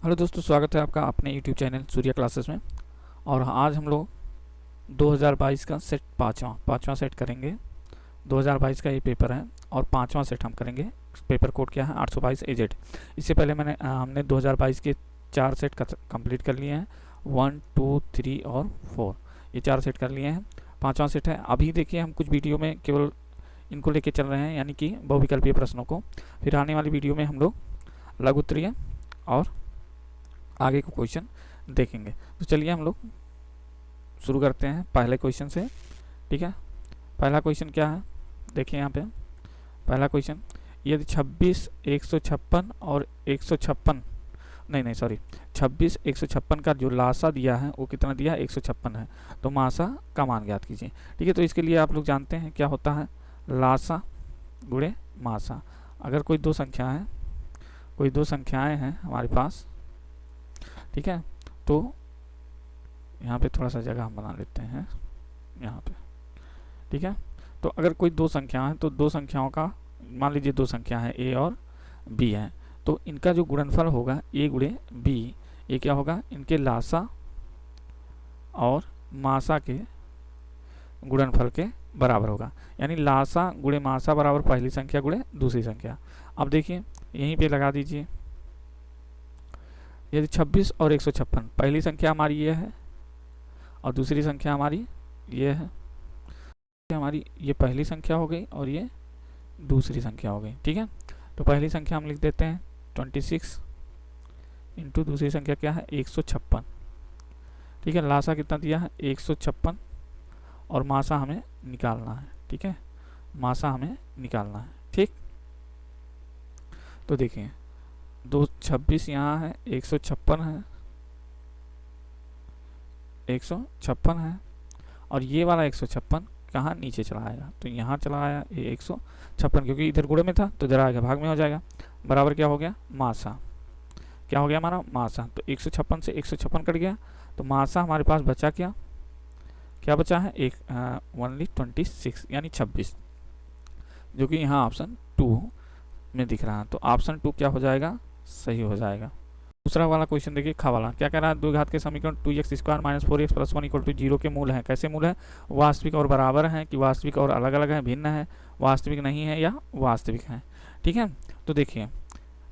Hello दोस्तों, स्वागत है आपका अपने यूट्यूब चैनल सूर्या क्लासेस में। और आज हम लोग 2022 का सेट पाँचवा सेट करेंगे। 2022 का ये पेपर है और पाँचवा सेट हम करेंगे। पेपर कोड क्या है? 822 AZ। इससे पहले हमने 2022 के 4 सेट कंप्लीट कर लिए हैं, 1, 2, 3 और 4। ये 4 सेट कर लिए हैं, पाँचवा सेट है। अभी देखिए हम कुछ वीडियो में केवल इनको लेके चल रहे हैं, यानी कि बहुविकल्पीय प्रश्नों को। फिर आने वाली वीडियो में हम लोग लघु उत्तरीय और आगे को क्वेश्चन देखेंगे। तो चलिए हम लोग शुरू करते हैं पहले क्वेश्चन से। ठीक है, पहला क्वेश्चन क्या है? देखिए यहाँ पे पहला क्वेश्चन, यदि 26, 156 और 156 नहीं सॉरी 26, 156 का जो लासा दिया है वो कितना दिया है? 156 है। तो मासा का मान ज्ञात कीजिए। ठीक है, तो इसके लिए आप लोग जानते हैं क्या होता है? लासा गुणे मासा। अगर कोई दो संख्याएं हैं हमारे पास, ठीक है, तो यहाँ पे थोड़ा सा जगह हम बना लेते हैं यहाँ पे। ठीक है, तो अगर कोई दो संख्या है तो दो संख्याओं का, मान लीजिए दो संख्या है A और B है, तो इनका जो गुणनफल होगा A गुणे B, ये क्या होगा? इनके लासा और मासा के गुणनफल के बराबर होगा। यानी लासा गुणे मासा बराबर पहली संख्या गुणे दूसरी संख्या। अब देखिए यहीं पे लगा दीजिए, यदि 26 और 156, पहली संख्या हमारी ये है और दूसरी संख्या हमारी ये है, हमारी ये पहली संख्या हो गई और ये दूसरी संख्या हो गई। ठीक है, तो पहली संख्या हम लिख देते हैं 26 इंटू दूसरी संख्या क्या है? 156। ठीक है, लासा कितना दिया है? 156 और मासा हमें निकालना है। ठीक है, मासा हमें निकालना है। ठीक, तो देखिए 226 यहाँ है, 156 है, 156 है, और ये वाला 156 कहाँ? नीचे चला आएगा। तो यहाँ चला आया ये 156, क्योंकि इधर गुणे में था तो इधर आएगा भाग में हो जाएगा। बराबर क्या हो गया? मासा। क्या हो गया हमारा? मासा। तो 156 से 156 कट गया, तो मासा हमारे पास बचा क्या? क्या बचा है? ओनली 26 यानी 26, जो कि यहाँ ऑप्शन 2 में दिख रहा है। तो ऑप्शन 2 क्या हो जाएगा? सही हो जाएगा। दूसरा वाला क्वेश्चन देखिए, खा वाला क्या कह रहा है? द्विघात के समीकरण 2x² - 4x + 1 = 0 के मूल हैं। कैसे मूल है? वास्तविक और बराबर हैं, कि वास्तविक और अलग अलग है, भिन्न है, वास्तविक नहीं है, या वास्तविक है। ठीक है, तो देखिए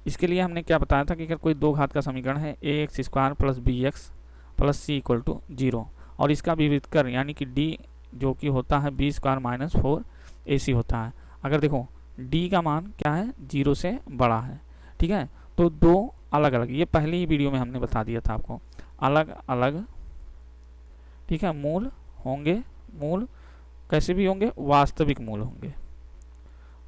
इसके लिए हमने क्या बताया था कि अगर कोई दो घात का समीकरण है ax² + bx + c = 0 और इसका विविध कर यानी कि d जो कि होता है b² - 4ac होता है। अगर देखो d का मान क्या है? 0 से बड़ा है। ठीक है, तो दो अलग अलग, ये पहली ही वीडियो में हमने बता दिया था आपको, अलग अलग, ठीक है, मूल होंगे। मूल कैसे भी होंगे? वास्तविक मूल होंगे,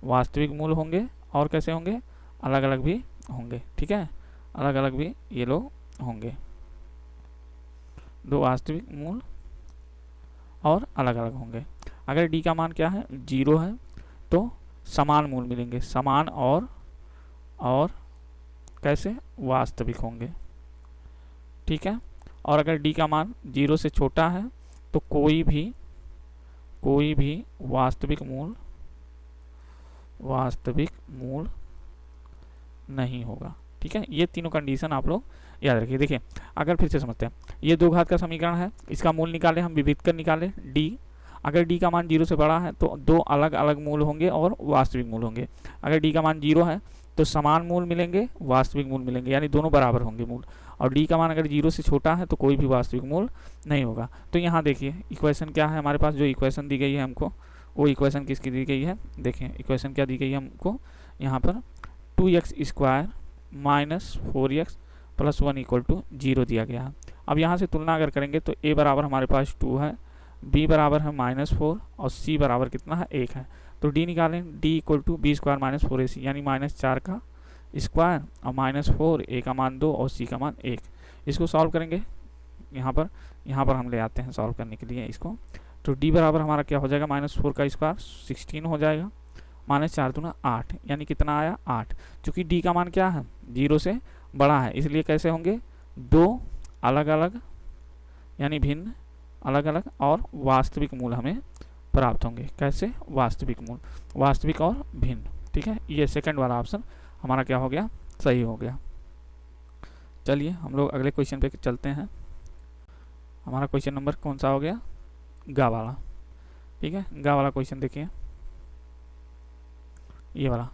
वास्तविक मूल होंगे। और कैसे होंगे? अलग अलग भी होंगे। ठीक है, अलग अलग भी ये लोग होंगे, दो वास्तविक मूल और अलग अलग होंगे। अगर d का मान क्या है? 0 है, तो समान मूल मिलेंगे, समान और कैसे? वास्तविक होंगे। ठीक है, और अगर d का मान 0 से छोटा है तो कोई भी वास्तविक मूल नहीं होगा। ठीक है, ये तीनों कंडीशन आप लोग याद रखिए। देखिए अगर फिर से समझते हैं, ये दो घात का समीकरण है, इसका मूल निकाले हम, विविध कर निकाले d। अगर d का मान 0 से बड़ा है तो दो अलग अलग मूल होंगे और वास्तविक मूल होंगे। अगर d का मान 0 है तो समान मूल मिलेंगे, वास्तविक मूल मिलेंगे, यानी दोनों बराबर होंगे मूल। और d का मान अगर 0 से छोटा है तो कोई भी वास्तविक मूल नहीं होगा। तो यहाँ देखिए इक्वेशन क्या है हमारे पास? जो इक्वेशन दी गई है हमको, वो इक्वेशन किसकी दी गई है? देखिए इक्वेशन क्या दी गई है हमको यहाँ पर? 2x² - 4x + 1 = 0 दिया गया है। अब यहाँ से तुलना अगर करेंगे तो a बराबर हमारे पास 2 है, b बराबर है -4 और c बराबर कितना है? 1 है। तो d निकालें, d = b² - 4ac, यानी -4 का स्क्वायर और -4, a का मान 2 और c का मान 1। इसको सॉल्व करेंगे, यहाँ पर हम ले आते हैं सॉल्व करने के लिए इसको। तो d बराबर हमारा क्या हो जाएगा? -4 का स्क्वायर 16 हो जाएगा, -4 दूना 8, यानी कितना आया? 8। चूँकि d का मान क्या है? 0 से बड़ा है, इसलिए कैसे होंगे? दो अलग अलग यानी भिन्न, अलग अलग और वास्तविक मूल हमें प्राप्त होंगे। कैसे? वास्तविक मूल, वास्तविक और भिन्न। ठीक है, ये सेकंड वाला ऑप्शन हमारा क्या हो गया? सही हो गया। चलिए हम लोग अगले क्वेश्चन पे चलते हैं। हमारा क्वेश्चन नंबर कौन सा हो गया, गा वाला। ठीक है, गा वाला क्वेश्चन देखिए, ये वाला।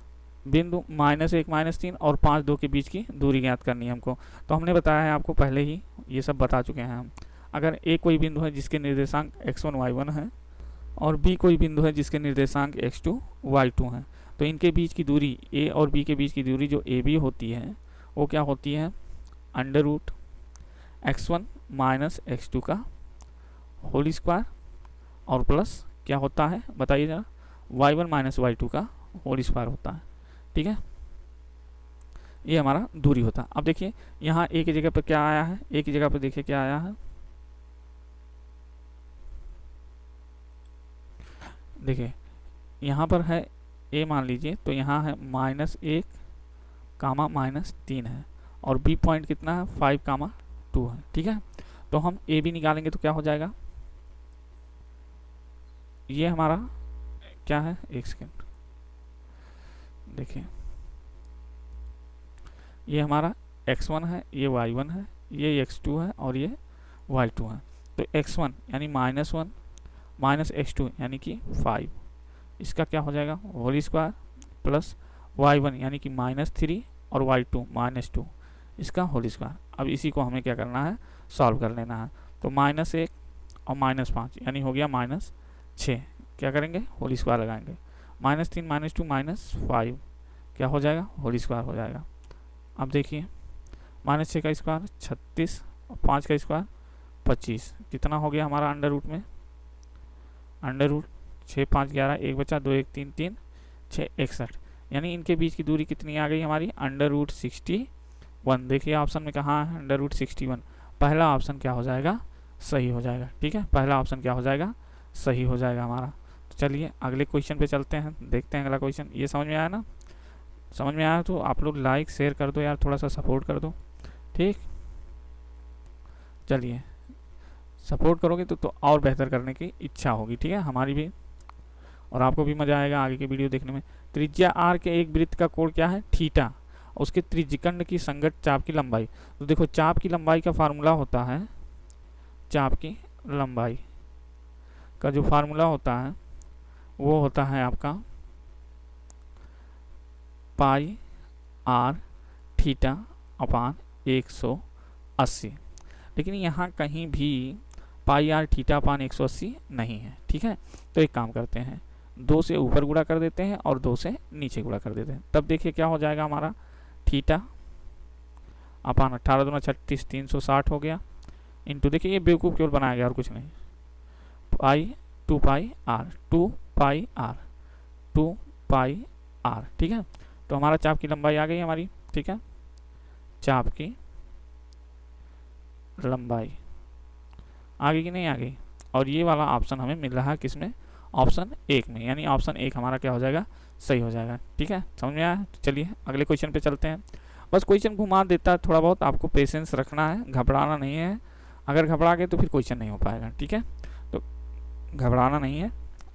बिंदु -1 -3 और 5 2 के बीच की दूरी ज्ञात करनी है हमको। तो हमने बताया है आपको पहले ही, ये सब बता चुके हैं हम। अगर ए कोई बिंदु है जिसके निर्देशांक x1 y1 है और बी कोई बिंदु है जिसके निर्देशांक x2 y2 है, तो इनके बीच की दूरी, ए और बी के बीच की दूरी जो ए बी होती है वो क्या होती है, √x1 - x2 का होल स्क्वायर और प्लस क्या होता है बताइए जरा, y1 - y2 का होल स्क्वायर होता है। ठीक है, ये हमारा दूरी होता है। अब देखिए यहाँ ए की जगह पर क्या आया है, ए की जगह पर देखिए क्या आया है, देखिए यहाँ पर है ए मान लीजिए, तो यहाँ है -1 -3 है और बी पॉइंट कितना है 5 2 है। ठीक है, तो हम ए बी निकालेंगे तो क्या हो जाएगा, ये हमारा क्या है, एक सेकेंड देखिए, ये हमारा x1 है, ये y1 है, ये x2 है और ये y2 है। तो x1 यानी -1 - x2 यानी कि 5, इसका क्या हो जाएगा होल स्क्वायर प्लस y1 यानी कि -3 और y2 -2, इसका होल स्क्वायर। अब इसी को हमें क्या करना है, सॉल्व कर लेना है। तो -1 और -5 यानी हो गया -6, क्या करेंगे होल स्क्वायर लगाएंगे, -3 -2 -5 क्या हो जाएगा, होल स्क्वायर हो जाएगा। अब देखिए -6 का स्क्वायर 36 और 5 का स्क्वायर 25, कितना हो गया हमारा अंडर रूट में, अंडर रूट 6 5 11, 1 बचा, 2 1 3 3 6 61, यानी इनके बीच की दूरी कितनी आ गई हमारी, √61। देखिए ऑप्शन में कहाँ है, √61, पहला ऑप्शन क्या हो जाएगा, सही हो जाएगा। ठीक है, पहला ऑप्शन क्या हो जाएगा, सही हो जाएगा हमारा। तो चलिए अगले क्वेश्चन पे चलते हैं, देखते हैं अगला क्वेश्चन। ये समझ में आया ना, समझ में आया तो आप लोग लाइक शेयर कर दो यार, थोड़ा सा सपोर्ट कर दो। ठीक, चलिए सपोर्ट करोगे तो और बेहतर करने की इच्छा होगी। ठीक है, हमारी भी और आपको भी मजा आएगा आगे की वीडियो देखने में। त्रिज्या r के एक वृत्त का कोण क्या है, थीटा, उसके त्रिज्यखंड की संगत चाप की लंबाई। तो देखो चाप की लंबाई का फार्मूला होता है, चाप की लंबाई का जो फार्मूला होता है वो होता है आपका πr θ/180। लेकिन यहाँ कहीं भी πr θ/180 नहीं है। ठीक है, तो एक काम करते हैं, 2 से ऊपर गुणा कर देते हैं और 2 से नीचे गुणा कर देते हैं, तब देखिए क्या हो जाएगा हमारा, θ/18 दूना 36 360 हो गया, इंटू देखिए ये बेवकूफ़ केवल बनाया गया और कुछ नहीं, 2πr। ठीक है, तो हमारा चाप की लंबाई आ गई हमारी। ठीक है, चाप की लंबाई आ गई कि नहीं आ गई, और ये वाला ऑप्शन हमें मिल रहा है किसमें, ऑप्शन 1 में, यानी ऑप्शन 1 हमारा क्या हो जाएगा, सही हो जाएगा। ठीक है, समझ में आया। तो चलिए अगले क्वेश्चन पे चलते हैं। बस क्वेश्चन घुमा देता है थोड़ा बहुत, आपको पेशेंस रखना है, घबराना नहीं है। अगर घबरा गए तो फिर क्वेश्चन नहीं हो पाएगा। ठीक है, तो घबराना नहीं है,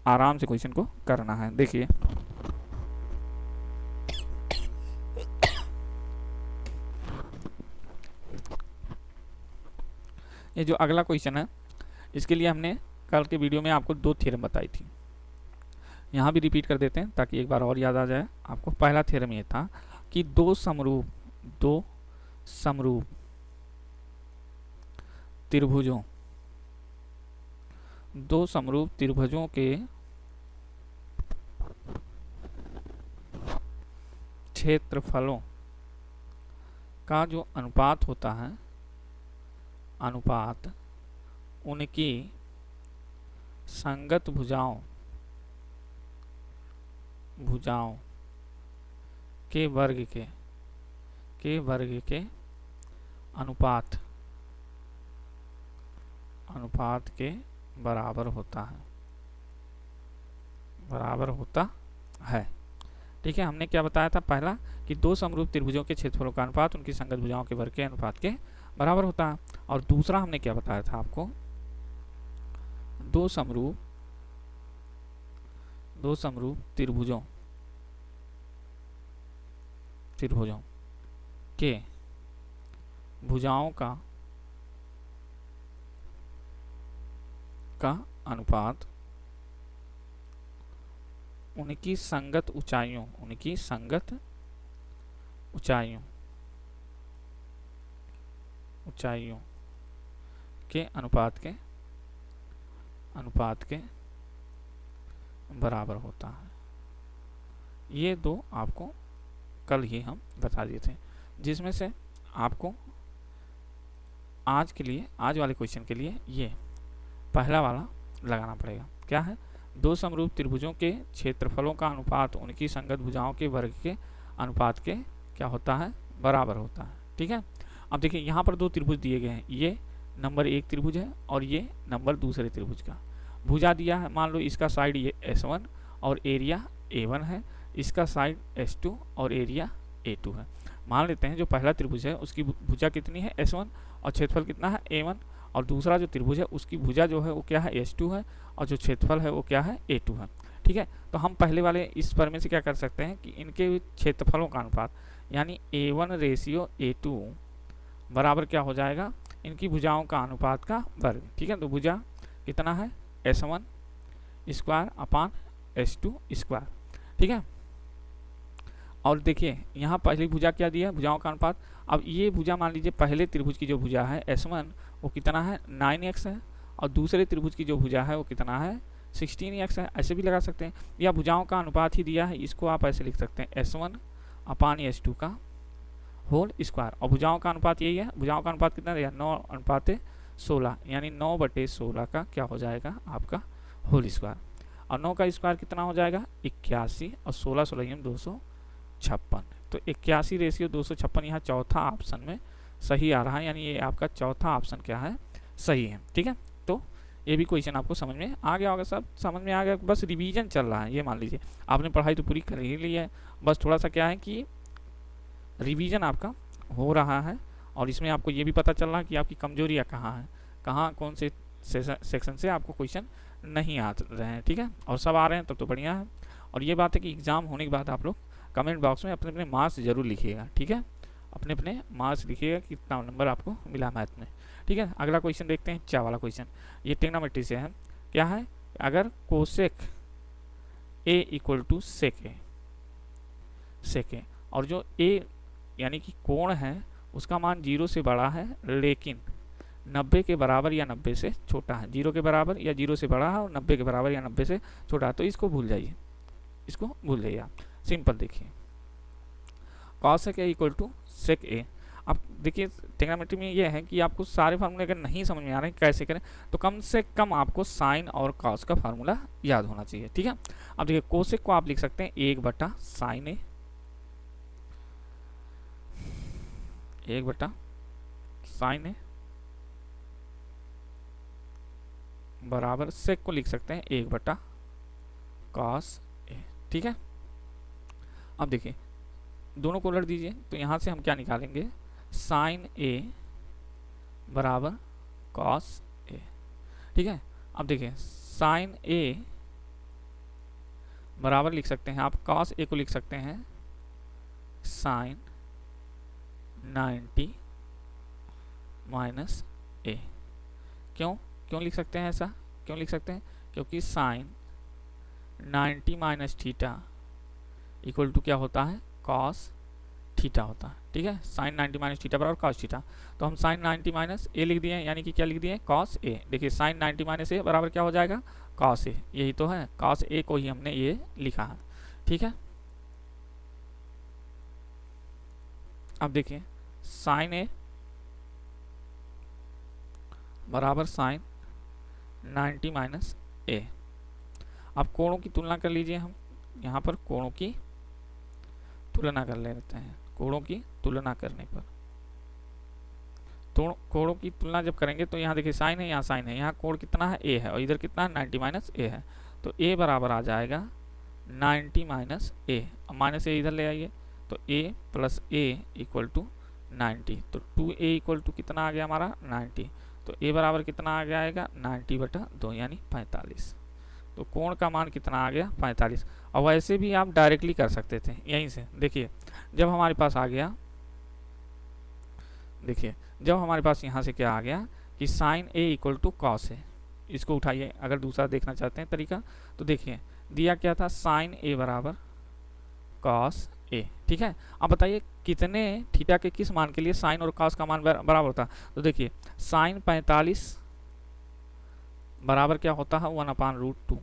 आराम से क्वेश्चन को करना है। देखिए ये जो अगला क्वेश्चन है, इसके लिए हमने कल के वीडियो में आपको 2 थ्योरम बताई थी, यहाँ भी रिपीट कर देते हैं ताकि एक बार और याद आ जाए आपको। पहला थ्योरम ये था कि दो समरूप त्रिभुजों के क्षेत्रफलों का जो अनुपात होता है, अनुपात उनकी संगत भुजाओं के वर्ग के अनुपात के बराबर होता है। ठीक है, हमने क्या बताया था पहला कि दो समरूप त्रिभुजों के क्षेत्रफलों का अनुपात उनकी संगत भुजाओं के वर्ग के अनुपात के बराबर होता है। और दूसरा हमने क्या बताया था आपको, दो समरूप त्रिभुजों के भुजाओं का अनुपात उनकी संगत ऊंचाइयों के अनुपात के बराबर होता है। ये दो आपको कल ही हम बता दिए थे, जिसमें से आपको आज वाले क्वेश्चन के लिए ये पहला वाला लगाना पड़ेगा। क्या है? दो समरूप त्रिभुजों के क्षेत्रफलों का अनुपात उनकी संगत भुजाओं के वर्ग के अनुपात के क्या होता है? बराबर होता है। ठीक है। अब देखिए यहाँ पर दो त्रिभुज दिए गए हैं, ये नंबर 1 त्रिभुज है और ये नंबर दूसरे त्रिभुज का। भुजा दिया है, मान लो इसका साइड ये S1 और एरिया A1 है, इसका साइड S2 और एरिया A2 है। मान लेते हैं जो पहला त्रिभुज है उसकी भुजा कितनी है? S1 और क्षेत्रफल कितना है? A1। और दूसरा जो त्रिभुज है उसकी भुजा जो है वो क्या है? S2 है और जो क्षेत्रफल है वो क्या है? A2 है। ठीक है। तो हम पहले वाले इस पर में से क्या कर सकते हैं कि इनके क्षेत्रफलों का अनुपात यानी A1:A2 बराबर क्या हो जाएगा? इनकी भुजाओं का अनुपात का वर्ग। ठीक है। तो भुजा कितना है? S1 square upon S2 square. ठीक है। और देखिए यहाँ पहली भुजा क्या दिया है? भुजाओं का अनुपात। अब ये भुजा मान लीजिए पहले त्रिभुज की जो भुजा है S1 वो कितना है? 9x है और दूसरे त्रिभुज की जो भुजा है वो कितना है? 16x है। ऐसे भी लगा सकते हैं, या भुजाओं का अनुपात ही दिया है, इसको आप ऐसे लिख सकते हैं S1 अपान S2 का होल स्क्वायर। और भुजाओं का अनुपात यही है। भुजाओं का अनुपात कितना दिया? 9:16 यानी 9/16 का क्या हो जाएगा? आपका होल स्क्वायर। और 9 का स्क्वायर कितना हो जाएगा? 81 और 16 256। तो 81:256 यहाँ चौथा ऑप्शन में सही आ रहा है, यानी ये आपका चौथा ऑप्शन क्या है? सही है। ठीक है। तो ये भी क्वेश्चन आपको समझ में आ गया होगा, सब समझ में आ गया। बस रिवीजन चल रहा है, ये मान लीजिए आपने पढ़ाई तो पूरी कर ही ली है, बस थोड़ा सा क्या है कि रिवीजन आपका हो रहा है। और इसमें आपको ये भी पता चल रहा है कि आपकी कमजोरियाँ कहाँ हैं, कहाँ कौन से सेक्शन से आपको क्वेश्चन नहीं आ रहे हैं। ठीक है। और सब आ रहे हैं तब तो बढ़िया है। और ये बात है कि एग्ज़ाम होने के बाद आप लोग कमेंट बॉक्स में अपने अपने मार्क्स जरूर लिखिएगा। ठीक है। अपने अपने मार्क्स लिखिएगा कितना नंबर आपको मिला मैथ में। ठीक है। अगला क्वेश्चन देखते हैं, चा वाला क्वेश्चन। ये ट्रिग्नोमेट्री से है। क्या है? अगर कोसेक A = सेक ए और जो A यानी कि कोण है उसका मान 0 से बड़ा है लेकिन 90 के बराबर या 90 से छोटा है। 0 के बराबर या 0 से बड़ा है और 90 के बराबर या 90 से छोटा है। तो इसको भूल जाइए, आप सिंपल देखिए। कॉसेक A = सेक ए। अब देखिए ट्रिग्नोमेट्री में ये है कि आपको सारे फार्मूले अगर नहीं समझ में आ रहे हैं कैसे करें, तो कम से कम आपको साइन और कॉस का फार्मूला याद होना चाहिए। ठीक है। अब देखिए कोसेक को आप लिख सकते हैं 1/sin A, 1/sin A बराबर सेक को लिख सकते हैं 1/cos A। ठीक है। अब देखिए दोनों को उलट दीजिए, तो यहाँ से हम क्या निकालेंगे? sin A बराबर cos A। ठीक है। अब देखिए sin A बराबर लिख सकते हैं आप cos A को लिख सकते हैं sin 90 - A। क्यों लिख सकते हैं ऐसा? क्यों लिख सकते हैं? क्योंकि sin 90 - थीटा इक्वल टू क्या होता है? cos थीटा होता है। ठीक है। sin 90 - थीटा बराबर cos थीटा। तो हम sin 90 - A लिख दिए, यानी कि क्या लिख दिए? cos A। देखिए sin 90 - A बराबर क्या हो जाएगा? cos A। यही तो है, cos A को ही हमने ये लिखा है। ठीक है। अब देखिए sin A बराबर sin 90 - A। अब कोणों की तुलना कर लीजिए, हम यहाँ पर कोणों की तुलना कर लेते हैं। कोणों की तुलना करने पर तो कोणों की तुलना जब करेंगे तो यहाँ देखिए साइन है, यहाँ साइन है, यहाँ कोण कितना है? A है और इधर कितना है? 90 - A है। तो A बराबर आ जाएगा 90 - A। अब माइनस A इधर ले आइए, तो A + A = 90। तो 2A = कितना आ गया हमारा? 90। तो A बराबर कितना आ गया आएगा? 90/2 यानी 45। तो कोण का मान कितना आ गया? 45। और वैसे भी आप डायरेक्टली कर सकते थे यहीं से। देखिए जब हमारे पास आ गया, देखिए जब हमारे पास यहाँ से क्या आ गया कि sine A equal to cos A, इसको उठाइए अगर दूसरा देखना चाहते हैं तरीका तो देखिए दिया क्या था, साइन ए बराबर कॉस ए। ठीक है, अब बताइए कितने थीटा के किस मान के लिए साइन और कॉस का मान बराबर होता है। तो देखिए साइन 45 बराबर क्या होता है 1/√2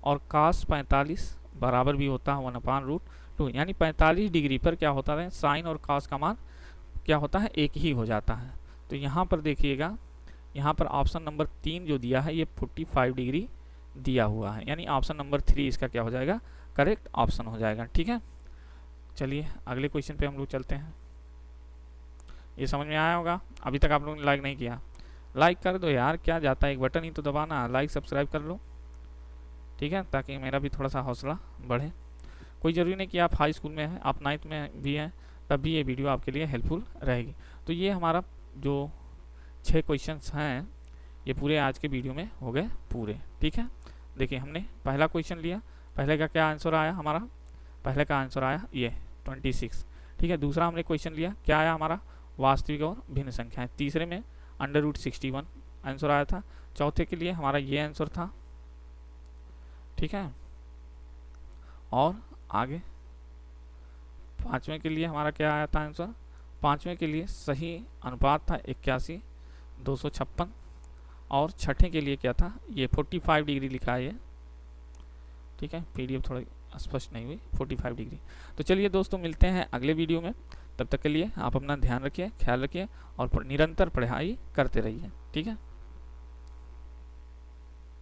और cos 45 बराबर भी होता है 1/√2, यानी 45 डिग्री पर क्या होता है साइन और cos का मान क्या होता है एक ही हो जाता है। तो यहाँ पर देखिएगा, यहाँ पर ऑप्शन नंबर 3 जो दिया है ये 45 डिग्री दिया हुआ है, यानी ऑप्शन नंबर 3 इसका क्या हो जाएगा, करेक्ट ऑप्शन हो जाएगा। ठीक है, चलिए अगले क्वेश्चन पे हम लोग चलते हैं। ये समझ में आया होगा, अभी तक आप लोगों ने लाइक नहीं किया, लाइक कर दो यार, क्या जाता है, एक बटन ही तो दबाना, लाइक सब्सक्राइब कर लो। ठीक है, ताकि मेरा भी थोड़ा सा हौसला बढ़े। कोई ज़रूरी नहीं कि आप हाई स्कूल में हैं, आप 9th में भी हैं, तब भी ये वीडियो आपके लिए हेल्पफुल रहेगी। तो ये हमारा जो 6 क्वेश्चंस हैं ये पूरे आज के वीडियो में हो गए पूरे। ठीक है, देखिए हमने पहला क्वेश्चन लिया, पहले का क्या आंसर आया हमारा, पहले का आंसर आया ये 26। ठीक है, दूसरा हमने क्वेश्चन लिया, क्या आया हमारा, वास्तविक और भिन्न संख्याएं। तीसरे में √61 आंसर आया था। चौथे के लिए हमारा ये आंसर था। ठीक है, और आगे पांचवें के लिए हमारा क्या आया था आंसर, पांचवें के लिए सही अनुपात था 81/256 और छठे के लिए क्या था ये 45 डिग्री लिखा है ये। ठीक है, पीडीएफ थोड़ी स्पष्ट नहीं हुई, 45 डिग्री। तो चलिए दोस्तों मिलते हैं अगले वीडियो में, तब तक के लिए आप अपना ध्यान रखिए, ख्याल रखिए और निरंतर पढ़ाई करते रहिए। ठीक है।